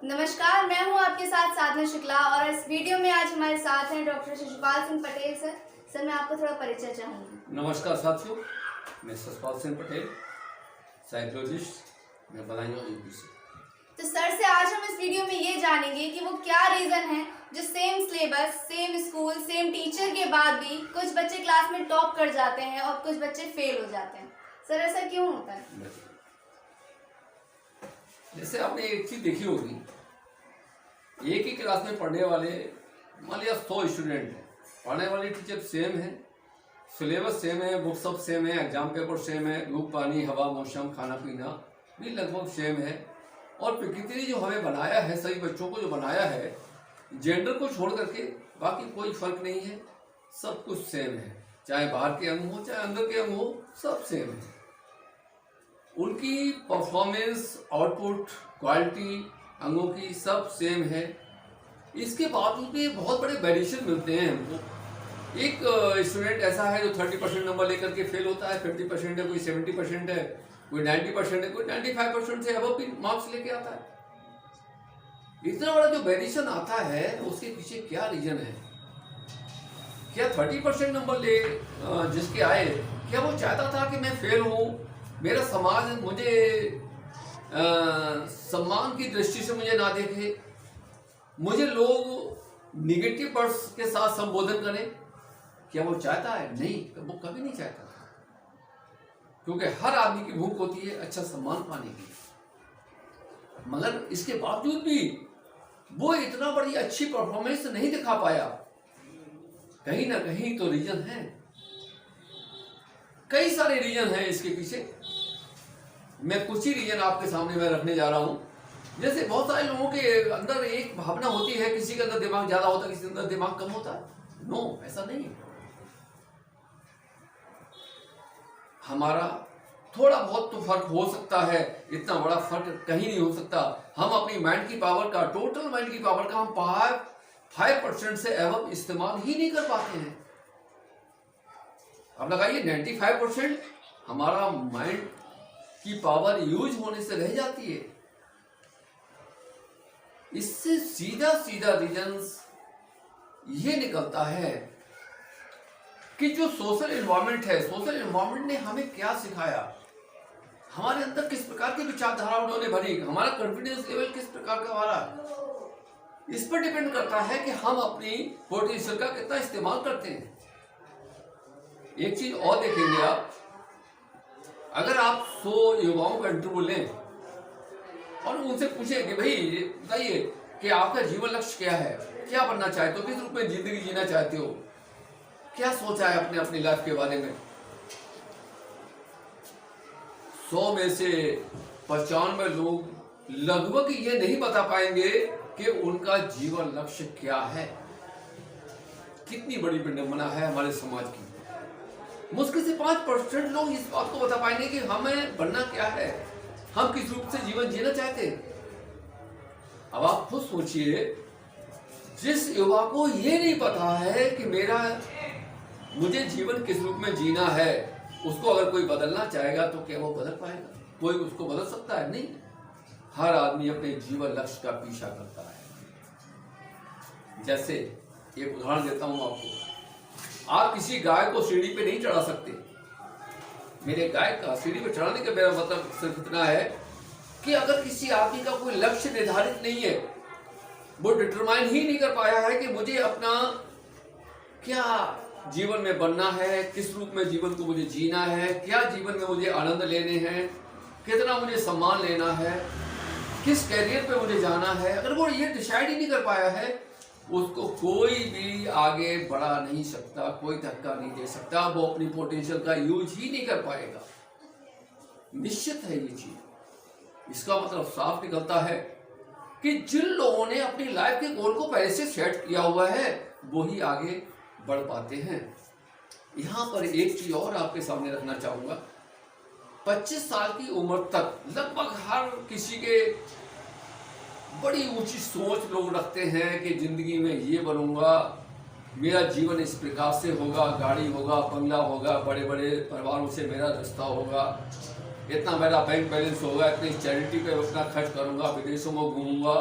नमस्कार, मैं हूं आपके साथ साधना शुक्ला और इस वीडियो में आज हमारे साथ हैं doctor Shishupal Singh Patel sir. Sir, मैं आपको थोड़ा परिचय चाहूंगी। नमस्कार साथियों, मैं शिशुपाल सिंह पटेल, साइकोलॉजिस्ट, मैं बदायूं यूपी से। तो सर से आज हम इस वीडियो में ये जानेंगे कि वो क्या रीज़न है जो same syllabus, same school, same teacher के बाद भी कुछ बच्चे क्लास में टॉप कर जाते हैं और कुछ बच्चे फेल हो जाते हैं। सर, ऐसा क्यों होता है? जैसे आपने एक चीज देखी होगी, एक ही क्लास में पढ़ने वाले मान लिया 100 स्टूडेंट हैं, पढ़ने वाले टीचर सेम है, सिलेबस सेम है, बुक सब सेम है, एग्जाम पेपर सेम है, धूप पानी हवा मौसम खाना पीना भी लगभग सेम है। और प्रकृति जो हमें बनाया है, सभी बच्चों को जो बनाया है, जेंडर को छोड़ करके बाकी कोई फर्क नहीं है, सब कुछ सेम है। चाहे बाहर के अंग हो चाहे अंदर के अंग हो, सब सेम है। उनकी परफॉर्मेंस, आउटपुट, क्वालिटी अंगों की सब सेम है। इसके बावजूद भी बहुत बड़े वेरिएशन मिलते हैं हमको। एक स्टूडेंट ऐसा है जो 30% नंबर लेकर के फेल होता है, 50% है, कोई 70% है, कोई 90% है, कोई 95% से अबव भी मार्क्स लेके आता है। इतना बड़ा जो वेरिएशन आता है, उसके पीछे क्या रीजन है? क्या 30% नंबर ले जिसके आए, क्या वो चाहता था कि मैं फेल हूँ, मेरा समाज मुझे सम्मान की दृष्टि से मुझे ना देखे, मुझे लोग निगेटिव वर्ड्स के साथ संबोधन करें? क्या वो चाहता है? नहीं, वो कभी नहीं चाहता था। क्योंकि हर आदमी की भूख होती है अच्छा सम्मान पाने की। मगर इसके बावजूद भी वो इतना बड़ी अच्छी परफॉर्मेंस नहीं दिखा पाया। कहीं ना कहीं तो रीजन है, कई सारे रीजन हैं इसके पीछे। मैं कुछ ही रीजन आपके सामने मैं रखने जा रहा हूं। जैसे बहुत सारे लोगों के अंदर एक भावना होती है, किसी के अंदर दिमाग ज्यादा होता है, किसी के अंदर दिमाग कम होता है। नो, ऐसा नहीं है। हमारा थोड़ा बहुत तो फर्क हो सकता है, इतना बड़ा फर्क कहीं नहीं हो सकता। हम अपनी माइंड की पावर का, टोटल माइंड की पावर का हम 5% से एवं इस्तेमाल ही नहीं कर पाते हैं। अब लगाइए 95% हमारा माइंड की पावर यूज होने से रह जाती है। इससे सीधा सीधा रीजंस ये निकलता है कि जो सोशल एनवायरनमेंट है, सोशल एनवायरनमेंट ने हमें क्या सिखाया, हमारे अंदर किस प्रकार की विचारधारा उन्होंने भरी, हमारा कॉन्फिडेंस लेवल किस प्रकार का हमारा, इस पर डिपेंड करता है कि हम अपनी पोटेंशियल का कितना इस्तेमाल करते हैं। एक चीज और देखेंगे आप, अगर आप 100 युवाओं का इंटरव्यू लें और उनसे पूछें कि भाई बताइए कि आपका जीवन लक्ष्य क्या है, क्या बनना चाहते हो, किस रूप में जिंदगी जीना चाहते हो, क्या सोचा है अपने अपनी लाइफ के बारे में, 100 में से 95 लोग लगभग ये नहीं बता पाएंगे कि उनका जीवन लक्ष्य क्या है। कितनी बड़ी विडंबना है हमारे समाज की। मुश्किल से 5% लोग इस बात को बता पाएंगे कि हमें बनना क्या है, हम किस रूप से जीवन जीना चाहते हैं। अब आप खुद सोचिए, जिस युवा को ये नहीं पता है कि मुझे जीवन किस रूप में जीना है, उसको अगर कोई बदलना चाहेगा तो क्या वो बदल पाएगा? कोई उसको बदल सकता है? नहीं। हर आदमी अपने जीवन लक्ष्य का पीछा करता है। जैसे एक उदाहरण देता हूं आपको। आप किसी गाय को सीढ़ी पे नहीं चढ़ा सकते। मेरे गाय का सीढ़ी पे चढ़ाने का मेरा मतलब सिर्फ इतना है कि अगर किसी आदमी का कोई लक्ष्य निर्धारित नहीं है, वो डिटरमाइन ही नहीं कर पाया है कि मुझे अपना क्या जीवन में बनना है, किस रूप में जीवन को मुझे जीना है, क्या जीवन में मुझे आनंद लेने हैं, कितना मुझे सम्मान लेना है, किस कैरियर पे मुझे जाना है, अगर वो ये डिसाइड ही नहीं कर पाया है, उसको कोई भी आगे बढ़ा नहीं सकता, कोई धक्का नहीं दे सकता, वो अपनी पोटेंशियल का यूज ही नहीं कर पाएगा। निश्चित है ये चीज। इसका मतलब साफ निकलता है कि जिन लोगों ने अपनी लाइफ के गोल को पहले से सेट किया हुआ है, वो ही आगे बढ़ पाते हैं। यहां पर एक चीज और आपके सामने रखना चाहूंगा। 25 साल की उम्र तक लगभग हर किसी के बड़ी ऊंची सोच लोग रखते हैं कि जिंदगी में ये बनूंगा, मेरा जीवन इस प्रकार से होगा, गाड़ी होगा, बंगला होगा, बड़े बड़े परिवारों से मेरा रिश्ता होगा, इतना मेरा बैंक बैलेंस होगा, इतनी चैरिटी पे अपना खर्च करूंगा, विदेशों में घूमूंगा,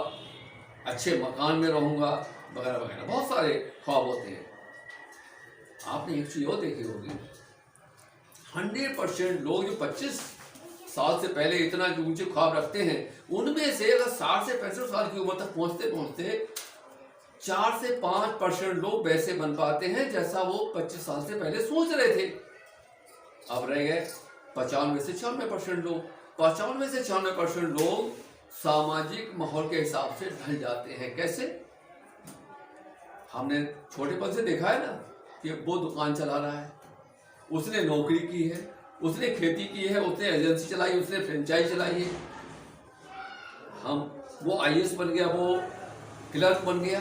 अच्छे मकान में रहूँगा, वगैरह वगैरह, बहुत सारे ख्वाब होते हैं। आपने एक चीज़ और देखी होगी, 100% लोग जो 25 साल से पहले इतना ऊंचे ख्वाब रखते हैं, उनमें से अगर 60 से 65 साल की उम्र तक पहुंचते पहुंचते 4 से 5% लोग वैसे बन पाते हैं जैसा वो 25 साल से पहले सोच रहे थे। अब रह गए 95 से 96% लोग। 95 से 96% लोग सामाजिक माहौल के हिसाब से ढल जाते हैं। कैसे? हमने छोटेपन से देखा है ना कि वो दुकान चला रहा है, उसने नौकरी की है, उसने खेती की है, उसने एजेंसी चलाई, उसने फ्रेंचाइज चलाई है। वो आईएएस बन गया, वो क्लर्क बन गया,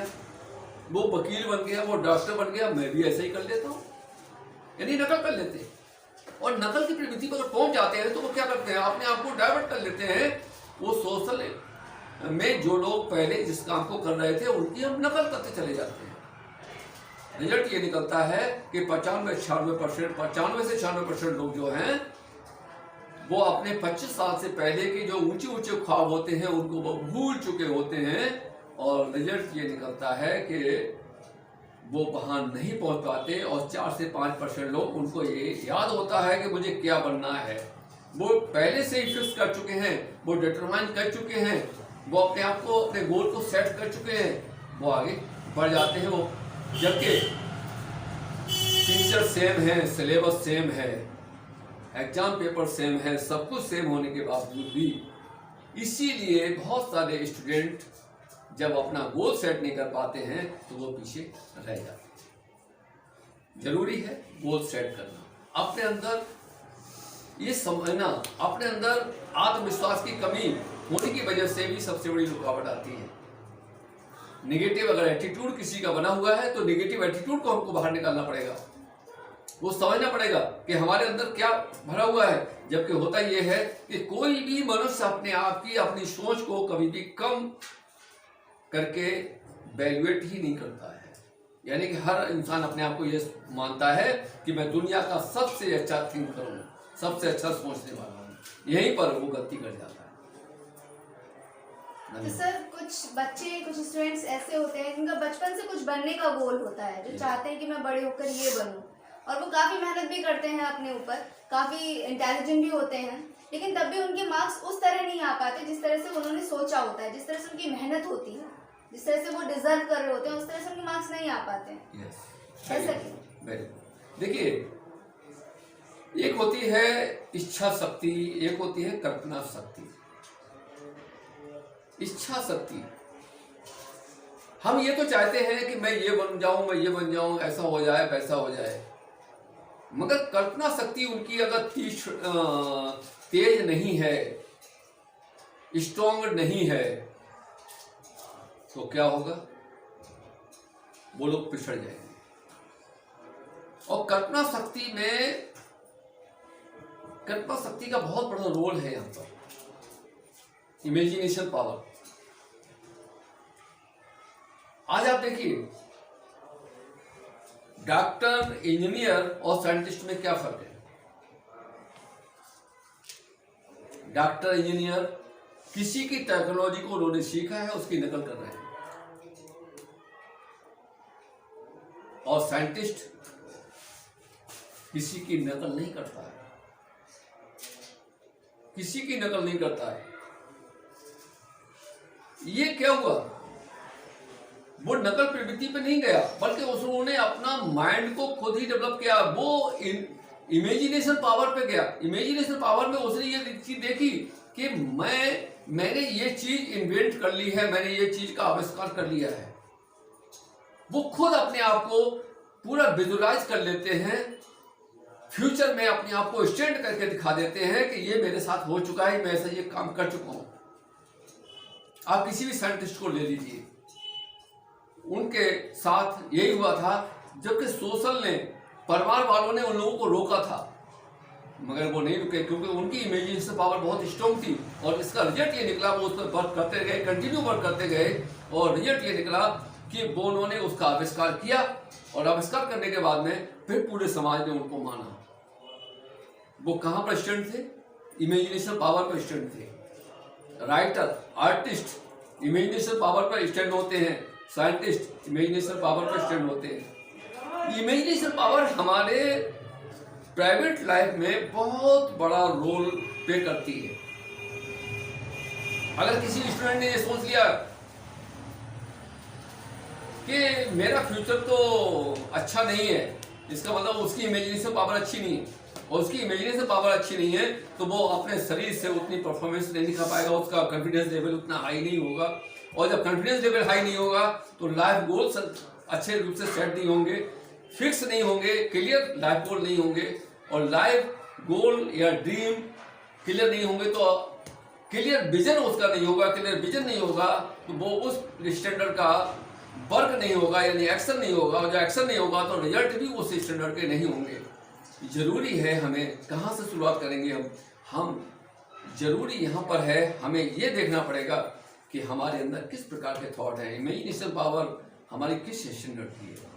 वो वकील बन गया, वो डॉक्टर बन गया, मैं भी ऐसे ही कर लेता हूँ। यानी नकल कर लेते हैं। और नकल की प्रवृत्ति पर पहुंच जाते हैं तो वो क्या करते हैं, अपने आप को डाइवर्ट कर लेते हैं। वो सोशल में जो लोग पहले जिस काम को कर रहे थे उनकी हम नकल करते चले जाते हैं। रिजल्ट ये निकलता है कि 95 से 96% लोग जो हैं वो अपने 25 साल से पहले के जो ऊंचे ऊंचे ख्वाब होते हैं उनको वो भूल चुके होते हैं। और रिजल्ट ये निकलता है कि वो वहां नहीं पहुंच पाते। और 4 से 5% लोग, उनको ये याद होता है कि मुझे क्या बनना है। वो पहले से ही फिक्स कर चुके हैं, वो डिटरमाइन कर चुके हैं, वो अपने आप को, अपने गोल को सेट कर चुके हैं, वो आगे बढ़ जाते हैं। वो जबकि टीचर सेम है, सिलेबस सेम है, एग्जाम पेपर सेम है, सब कुछ सेम होने के बावजूद भी इसीलिए बहुत सारे स्टूडेंट जब अपना गोल सेट नहीं कर पाते हैं तो वो पीछे रह जाते हैं। जरूरी है गोल सेट करना, अपने अंदर ये समझना, अपने अंदर आत्मविश्वास की कमी होने की वजह से भी सबसे बड़ी रुकावट आती है। निगेटिव अगर एटीट्यूड किसी का बना हुआ है तो निगेटिव एटीट्यूड को हमको बाहर निकालना पड़ेगा। वो समझना पड़ेगा कि हमारे अंदर क्या भरा हुआ है। जबकि होता यह है कि कोई भी मनुष्य अपने आप की, अपनी सोच को कभी भी कम करके वैल्यूएट ही नहीं करता है। यानी कि हर इंसान अपने आप को ये मानता है कि मैं दुनिया का सबसे अच्छा थिंकर हूँ, सबसे अच्छा सोचने वाला हूँ। यहीं पर वो गलती कर जाता है। तो सर कुछ बच्चे, कुछ स्टूडेंट्स ऐसे होते हैं जिनका बचपन से कुछ बनने का गोल होता है, जो चाहते हैं कि मैं बड़े होकर ये बनूं, और वो काफ़ी मेहनत भी करते हैं अपने ऊपर, काफ़ी इंटेलिजेंट भी होते हैं, लेकिन तब भी उनके मार्क्स उस तरह नहीं आ पाते जिस तरह से उन्होंने सोचा होता है, जिस तरह से उनकी मेहनत होती है, जिस तरह से वो डिजर्व कर रहे होते हैं, उस तरह से उनके मार्क्स नहीं आ पाते हैं। ऐसा क्यों? देखिए, एक होती है इच्छा शक्ति, एक होती है कल्पना शक्ति। इच्छा शक्ति, हम ये तो चाहते हैं कि मैं ये बन जाऊं, मैं ये बन जाऊं, ऐसा हो जाए, वैसा हो जाए, मगर कल्पना शक्ति उनकी अगर तेज नहीं है, स्ट्रॉन्ग नहीं है, तो क्या होगा, वो लोग पिछड़ जाएंगे। और कल्पना शक्ति में, कल्पना शक्ति का बहुत बड़ा रोल है यहां पर, इमेजिनेशन पावर। आज आप देखिए, डॉक्टर, इंजीनियर और साइंटिस्ट में क्या फर्क है। डॉक्टर, इंजीनियर किसी की टेक्नोलॉजी को उन्होंने सीखा है, उसकी नकल कर रहे हैं। और साइंटिस्ट किसी की नकल नहीं करता है, किसी की नकल नहीं करता है। ये क्या हुआ, वो नकल प्रवृत्ति पे नहीं गया, बल्कि उन्होंने अपना माइंड को खुद ही डेवलप किया। वो इमेजिनेशन पावर पे गया। इमेजिनेशन पावर में उसने ये चीज देखी कि मैंने ये चीज इन्वेंट कर ली है, मैंने ये चीज का आविष्कार कर लिया है। वो खुद अपने आप को पूरा विजुअलाइज कर लेते हैं, फ्यूचर में अपने आप को स्टैंड करके दिखा देते हैं कि ये मेरे साथ हो चुका है, मैं ऐसा ये काम कर चुका हूं। आप किसी भी साइंटिस्ट को ले लीजिए, उनके साथ यही हुआ था। जबकि सोशल ने, परिवार वालों ने उन लोगों को रोका था, मगर वो नहीं रुके, क्योंकि उनकी इमेजिनेशन पावर बहुत स्ट्रॉन्ग थी। और इसका रिजल्ट ये निकला, वो उस पर वर्क करते गए, कंटिन्यू वर्क करते गए, और रिजल्ट ये निकला कि वो उन्होंने उसका आविष्कार किया। और आविष्कार करने के बाद में फिर पूरे समाज ने उनको माना। वो कहाँ पर स्टैंड थे, इमेजिनेशन पावर पर स्टैंड थे। राइटर, आर्टिस्ट, इमेजिनेशन पावर पर स्टैंड होते हैं, साइंटिस्ट इमेजिनेशन पावर पर स्टैंड होते हैं। इमेजिनेशन पावर हमारे प्राइवेट लाइफ में बहुत बड़ा रोल प्ले करती है। अगर किसी स्टूडेंट ने ये सोच लिया कि मेरा फ्यूचर तो अच्छा नहीं है, इसका मतलब उसकी इमेजिनेशन पावर अच्छी नहीं है, और उसकी इमेजिनेशन पावर अच्छी नहीं है तो वो अपने शरीर से उतनी परफॉर्मेंस नहीं दिखा पाएगा, उसका कॉन्फिडेंस लेवल उतना हाई नहीं होगा, और जब कॉन्फिडेंस लेवल हाई नहीं होगा तो लाइफ गोल्स अच्छे रूप से सेट नहीं होंगे, फिक्स नहीं होंगे, क्लियर लाइफ गोल नहीं होंगे, और लाइफ गोल या ड्रीम क्लियर नहीं होंगे तो क्लियर विजन उसका नहीं होगा, क्लियर विजन नहीं होगा तो वो उस स्टैंडर्ड का वर्क नहीं होगा, यानी एक्शन नहीं होगा, और जो एक्शन नहीं होगा तो रिजल्ट भी उस स्टैंडर्ड के नहीं होंगे। जरूरी है हमें कहाँ से शुरुआत करेंगे हम जरूरी यहाँ पर है हमें ये देखना पड़ेगा कि हमारे अंदर किस प्रकार के थॉट हैं, इमेजिनेशन पावर हमारी किस स्टैंडर्ड की है।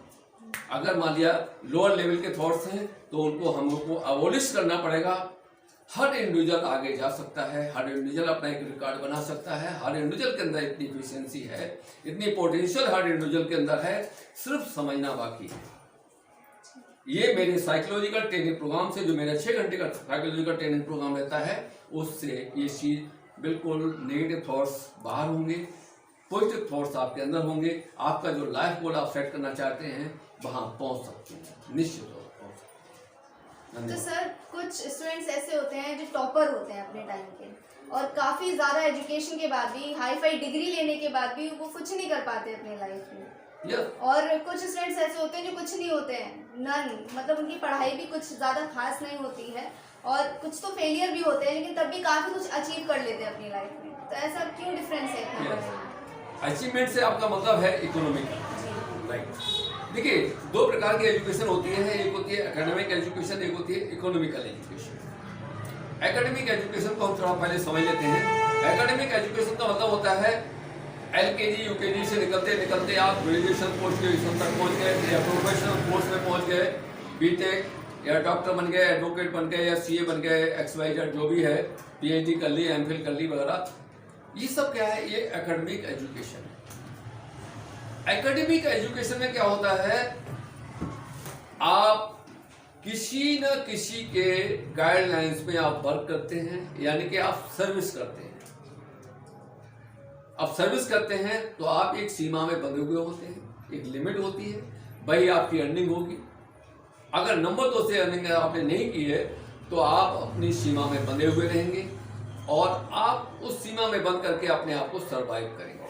अगर मान लिया लोअर लेवल के थॉट्स हैं तो उनको हमको अबॉलिश करना पड़ेगा। हर इंडिविजुअल आगे जा सकता है, हर इंडिविजुअल अपना एक रिकॉर्ड बना सकता है, हर इंडिविजुअल के अंदर इतनी एफिशिएंसी है, इतनी पोटेंशियल हर इंडिविजुअल के अंदर है, सिर्फ समझना बाकी है। ये मेरे साइकोलॉजिकल ट्रेनिंग प्रोग्राम से, जो मेरा 6 घंटे का साइकोलॉजिकल ट्रेनिंग प्रोग्राम रहता है, उससे ये चीज बिल्कुल नेगेटिव थॉट्स बाहर होंगे, पॉजिटिव थॉट्स आपके अंदर होंगे, आपका जो लाइफ गोल आप सेट करना चाहते हैं वहां पहुंच सकते हैं, निश्चित तौर पर पहुंच सकते हैं। तो सर कुछ स्टूडेंट्स ऐसे होते हैं जो टॉपर होते हैं अपने टाइम के, और काफ़ी ज़्यादा एजुकेशन के बाद भी, हाई फाई डिग्री लेने के बाद भी वो कुछ नहीं कर पाते अपने लाइफ में। और कुछ स्टूडेंट्स ऐसे होते हैं जो कुछ नहीं होते हैं, नन, मतलब उनकी पढ़ाई भी कुछ ज़्यादा खास नहीं होती है, और कुछ तो फेलियर भी होते हैं लेकिन तब भी काफ़ी कुछ अचीव कर लेते हैं अपनी लाइफ में। तो ऐसा क्यों डिफरेंस है इतना बड़ा? अचीवमेंट से आपका मतलब है इकोनॉमिक, राइट। देखिए, 2 प्रकार की एजुकेशन होती है, एक होती है एकेडमिक एजुकेशन, एक होती है इकोनॉमिकल एजुकेशन। एकेडमिक एजुकेशन को हम थोड़ा पहले समझ लेते हैं। एकेडमिक एजुकेशन का मतलब होता है LKG UKG से निकलते निकलते आप ग्रेजुएशन पोस्ट ग्रेजुएशन तक पहुंच गए, या प्रोफेशनल कोर्स में पहुंच गए, बीटेक या डॉक्टर बन गए, एडवोकेट बन गए, या CA बन गए, XYZ जो भी है, PhD कर ली, MPhil कर ली वगैरह। ये सब क्या है? ये एकेडमिक एजुकेशन है। एकेडमिक एजुकेशन में क्या होता है, आप किसी न किसी के गाइडलाइंस में आप वर्क करते हैं, यानी कि आप सर्विस करते हैं। आप सर्विस करते हैं तो आप एक सीमा में बंधे हुए होते हैं, एक लिमिट होती है, वही आपकी अर्निंग होगी। अगर नंबर 2 से अर्निंग आपने नहीं की है तो आप अपनी सीमा में बंधे हुए रहेंगे, और आप उस सीमा में बंद करके अपने आप को सरवाइव करेंगे।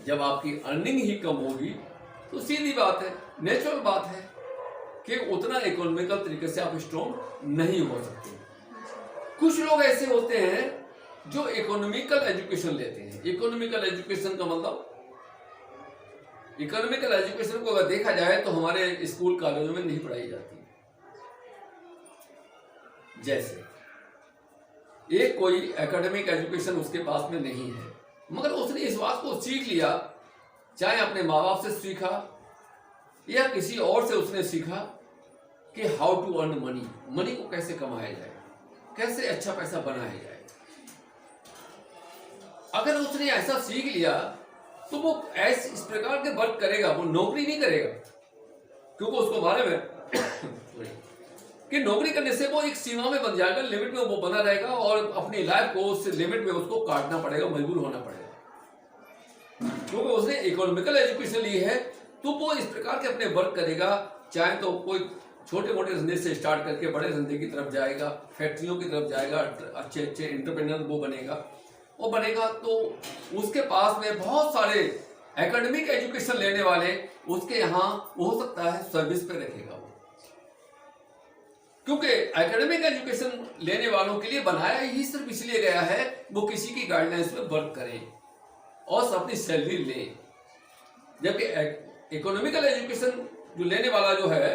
जब आपकी अर्निंग ही कम होगी तो सीधी बात है, नेचुरल बात है कि उतना इकोनॉमिकल तरीके से आप स्ट्रॉन्ग नहीं हो सकते। कुछ लोग ऐसे होते हैं जो इकोनॉमिकल एजुकेशन लेते हैं। इकोनॉमिकल एजुकेशन का मतलब, इकोनॉमिकल एजुकेशन को अगर देखा जाए तो हमारे स्कूल कॉलेजों में नहीं पढ़ाई जाती। जैसे एक कोई एकेडमिक एजुकेशन उसके पास में नहीं है, मगर उसने इस बात को सीख लिया, चाहे अपने माँ बाप से सीखा या किसी और से उसने सीखा कि how to earn money, money को कैसे कमाया जाए, कैसे अच्छा पैसा बनाया जाए। अगर उसने ऐसा सीख लिया तो वो इस प्रकार के वर्क करेगा, वो नौकरी नहीं करेगा, क्योंकि उसको बारे में कि नौकरी करने से वो एक सीमा में बन जाएगा, लिमिट में वो बना रहेगा, और अपनी लाइफ को उस लिमिट में उसको काटना पड़ेगा, मजबूर होना पड़ेगा। क्योंकि उसने इकोनॉमिकल एजुकेशन ली है तो वो इस प्रकार के अपने वर्क करेगा, चाहे तो कोई छोटे मोटे धंधे से स्टार्ट करके बड़े धंधे की तरफ जाएगा, फैक्ट्रियों की तरफ जाएगा, अच्छे अच्छे एंटरप्रेन्योर वो बनेगा तो उसके पास में बहुत सारे एकेडमिक एजुकेशन लेने वाले उसके यहाँ हो सकता है सर्विस पे रखेगा वो, क्योंकि एकेडमिक एजुकेशन लेने वालों के लिए बनाया ही सिर्फ इसलिए गया है वो किसी की गाइडलाइंस में वर्क करें और अपनी सैलरी ले। जबकि इकोनॉमिकल एजुकेशन जो लेने वाला जो है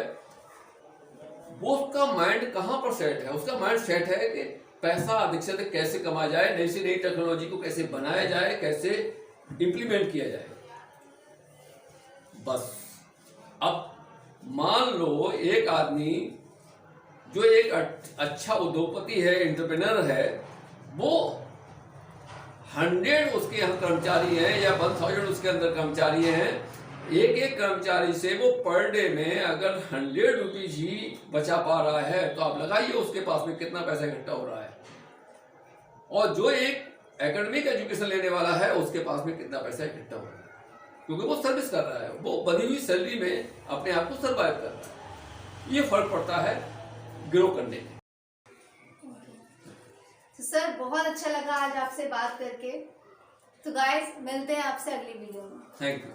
वो उसका माइंड कहाँ पर सेट है, उसका माइंड सेट है कि पैसा अधिक से अधिक कैसे कमाया जाए, नई से नई टेक्नोलॉजी को कैसे बनाया जाए, कैसे इंप्लीमेंट किया जाए। बस अब मान लो एक आदमी जो एक अच्छा उद्योगपति है, एंटरप्रेन्योर है, वो 100 उसके यहाँ कर्मचारी हैं या 1000 उसके अंदर कर्मचारी हैं, एक एक कर्मचारी से वो पर डे में अगर 100 रुपीज ही बचा पा रहा है तो आप लगाइए उसके पास में कितना पैसा इकट्ठा हो रहा है, और जो एक एकेडमिक एजुकेशन लेने वाला है उसके पास में कितना पैसा इकट्ठा हो रहा है, क्योंकि वो सर्विस कर रहा है, वो बनी हुई सैलरी में अपने आप को सर्वाइव कर रहा है। ये फर्क पड़ता है ग्रो करने में। तो सर बहुत अच्छा लगा आज आपसे बात करके। तो गाइस मिलते हैं आपसे अगली वीडियो में। Thank you.